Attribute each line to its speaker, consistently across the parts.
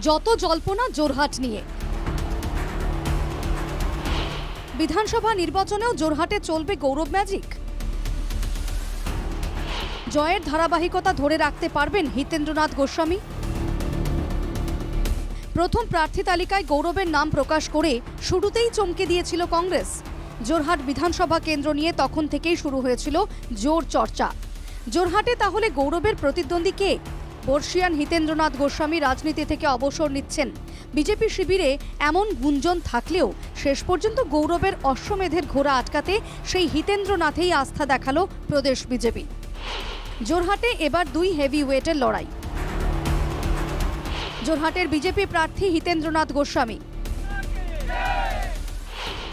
Speaker 1: যত জল্পনা জোরহাট নিয়ে। বিধানসভা নির্বাচনেও জোরহাটে চলবে গৌরব ম্যাজিক। জয়ের ধারাবাহিকতা ধরে রাখতে পারবেন হিতেন্দ্রনাথ গোস্বামী। প্রথম প্রার্থী তালিকায় গৌরবের নাম প্রকাশ করে শুরুতেই চমকে দিয়েছিল কংগ্রেস। জোরহাট বিধানসভা কেন্দ্র নিয়ে তখন থেকেই শুরু হয়েছিল জোর চর্চা। জোরহাটে তাহলে গৌরবের প্রতিদ্বন্দ্বী কে? বর্ষিয়ান হিতেন্দ্রনাথ গোস্বামী রাজনীতি থেকে অবসর নিচ্ছেন। বিজেপি শিবিরে এমন গুঞ্জন থাকলেও শেষ পর্যন্ত গৌরবের অশ্বমেধের ঘোড়া আটকাতে সেই হিতেন্দ্রনাথেই আস্থা দেখালো প্রদেশ বিজেপি। জোরহাটে এবার দুই হেভিওয়েটের লড়াই। জোরহাটের বিজেপি প্রার্থী হিতেন্দ্রনাথ গোস্বামী,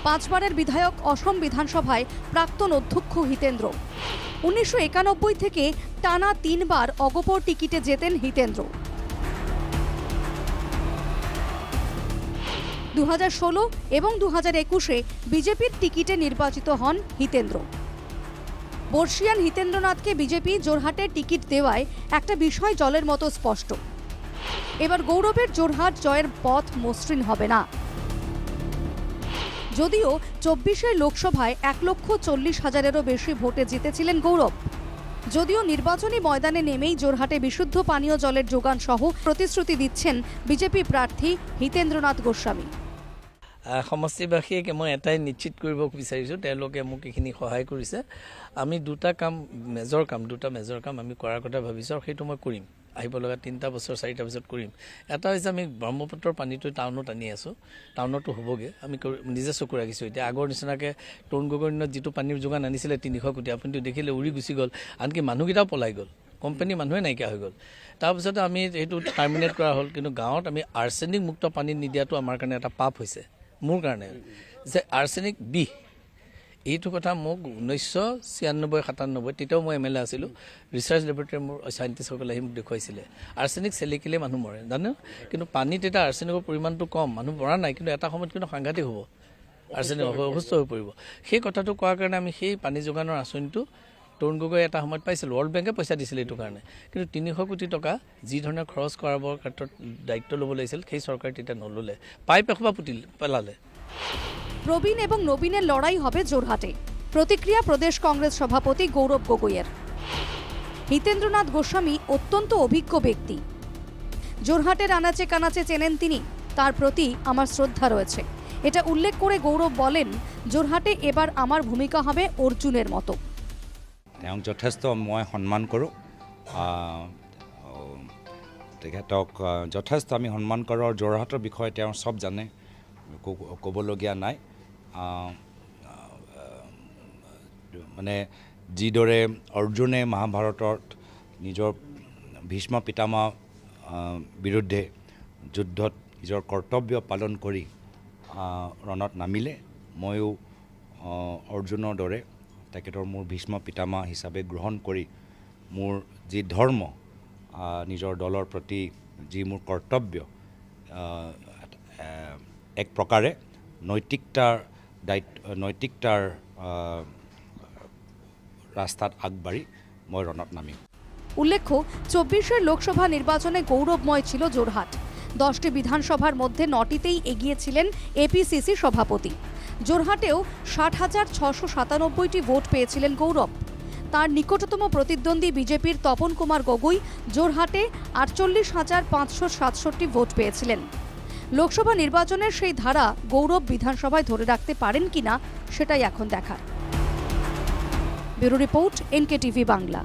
Speaker 1: 5 বারের বিধায়ক, অসম বিধানসভায় প্রাক্তন অধ্যক্ষ হিতেন্দ্র। 1991 থেকে টানা 3 বার অগপর টিকিটে জেতেন হিতেন্দ্র। 2016 এবং 2021-এ বিজেপির টিকিটে নির্বাচিত হন হিতেন্দ্র। বর্ষিয়ান হিতেন্দ্রনাথকে বিজেপি জোরহাটের টিকিট দেওয়ায় একটা বিষয় জলের মতো স্পষ্ট। এবার গৌরবের জোরহাট জয়ের পথ মসৃণ হবে না। যদিও 24-এর লোকসভায় 1,40,000-এরও বেশি ভোটে জিতেছিলেন গৌরব। যদিও নির্বাচনী ময়দানে নেমেই জোরহাটে বিশুদ্ধ পানীয় জলের যোগান সহ প্রতিশ্রুতি দিচ্ছেন বিজেপি প্রার্থী হিতেন্দ্রনাথ গোস্বামী।
Speaker 2: সমষ্টিবাসীক মই এটাই নিশ্চিত কৰিব বিচাৰিছোঁ, তেওঁলোকে মোক এইখিনি সহায় কৰিছে। আমি দুটা মেজৰ কাম আমি কৰাৰ কথা ভাবিছোঁ, আৰু সেইটো মই কৰিম। আহিব লগা 3টা বছৰ 4টা বছৰত কৰিম। এটা হৈছে আমি ব্ৰহ্মপুত্ৰৰ পানীটো টাউনত আনি আছোঁ, টাউনতো হ'বগৈ। আমি নিজে চকু ৰাখিছোঁ। এতিয়া আগৰ নিচিনাকৈ তৰুণ গগৈৰ দিনত যিটো পানীৰ যোগান আনিছিলে 300 কোটি, আপুনিতো দেখিলে উৰি গুচি গ'ল। আনকি মানুহকেইটাও পলাই গ'ল, কোম্পানীৰ মানুহে নাইকিয়া হৈ গ'ল। তাৰপিছতে আমি সেইটো টাৰ্মিনেট কৰা হ'ল। কিন্তু গাঁৱত আমি আৰ্ছেনিক মুক্ত পানী নিদিয়াটো আমাৰ কাৰণে এটা পাপ হৈছে, মোৰ কাৰণে। যে আৰ্ছেনিক বিষ, এইটো কথা মোক 1996-97 তেতিয়াও মই MLA আছিলোঁ। ৰিচাৰ্চ লেবৰেটৰী মোৰ চাইণ্টিষ্টসকলে আহি মোক দেখুৱাইছিলে আৰ্ছেনিক চেলিকিলে মানুহ মৰে, জানো। কিন্তু পানীত এতিয়া আৰ্ছেনিকৰ পৰিমাণটো কম, মানুহ মৰা নাই, কিন্তু এটা সময়ত কিন্তু সাংঘাতিক হ'ব, আৰ্ছেনিক অসুস্থ হৈ পৰিব। সেই কথাটো কোৱাৰ কাৰণে আমি সেই পানী যোগানৰ আঁচনিটো তৰুণ গগৈ এটা সময়ত পাইছিলোঁ, ৱৰ্ল্ড বেংকে পইচা দিছিলে এইটো কাৰণে। কিন্তু 300 কোটি টকা যি ধৰণে খৰচ কৰাবৰ ক্ষেত্ৰত দায়িত্ব ল'ব লাগিছিল, সেই চৰকাৰে তেতিয়া নল'লে, পাইপ এসোপা পেলালে।
Speaker 1: প্রবীণ এবং নবীনের লড়াই হবে জোরহাটে। প্রতিক্রিয়া প্রদেশ কংগ্রেস সভাপতি গৌরব গগৈয়ের। হিতেন্দ্রনাথ গোস্বামী অত্যন্ত অভিজ্ঞ ব্যক্তি। জোরহাটের আনাচে কানাচে চেনেন তিনি, তার প্রতি আমার শ্রদ্ধা রয়েছে। এটা উল্লেখ করে গৌরব বলেন, জোরহাটে এবার আমার ভূমিকা হবে অর্জুনের মতো।
Speaker 3: তেওঁক যথেষ্ট মই সন্মান কৰোঁ, তেখেতক যথেষ্ট আমি সন্মান কৰোঁ। যোৰহাটৰ বিষয়ে তেওঁ চব জানে, ক'বলগীয়া নাই। মানে যিদৰে অৰ্জুনে মহাভাৰতত নিজৰ ভীষ্ম পিতামহ বিৰুদ্ধে যুদ্ধত নিজৰ কৰ্তব্য পালন কৰি ৰণত নামিলে, ময়ো অৰ্জুনৰ দৰে তেখেতৰ মোৰ ভীষ্ম পিতামহ হিচাপে গ্ৰহণ কৰি মোৰ যি ধৰ্ম, নিজৰ দলৰ প্ৰতি যি মোৰ কৰ্তব্য, এক প্ৰকাৰে নৈতিকতাৰ ৰাস্তাত আগবাঢ়ি মই ৰণত নামিম।
Speaker 1: উল্লেখ্য, 24-এর লোকসভা নির্বাচনে গৌরবময় ছিল জোরহাট। 10টি বিধানসভার মধ্যে 9টিতেই এগিয়ে ছিলেন APCC সভাপতি। জোরহাটেও 60,697টি ভোট পেয়েছিলেন গৌরব। তার নিকটতম প্রতিদ্বন্দ্বী বিজেপির তপন কুমার গগৈ জোরহাটে 48,567 ভোট পেয়েছিলেন। লোকসভা নির্বাচনের সেই ধারা গৌরব বিধানসভায় ধরে রাখতে পারেন কিনা সেটাই এখন দেখার। Bureau report, NKTV Bangla.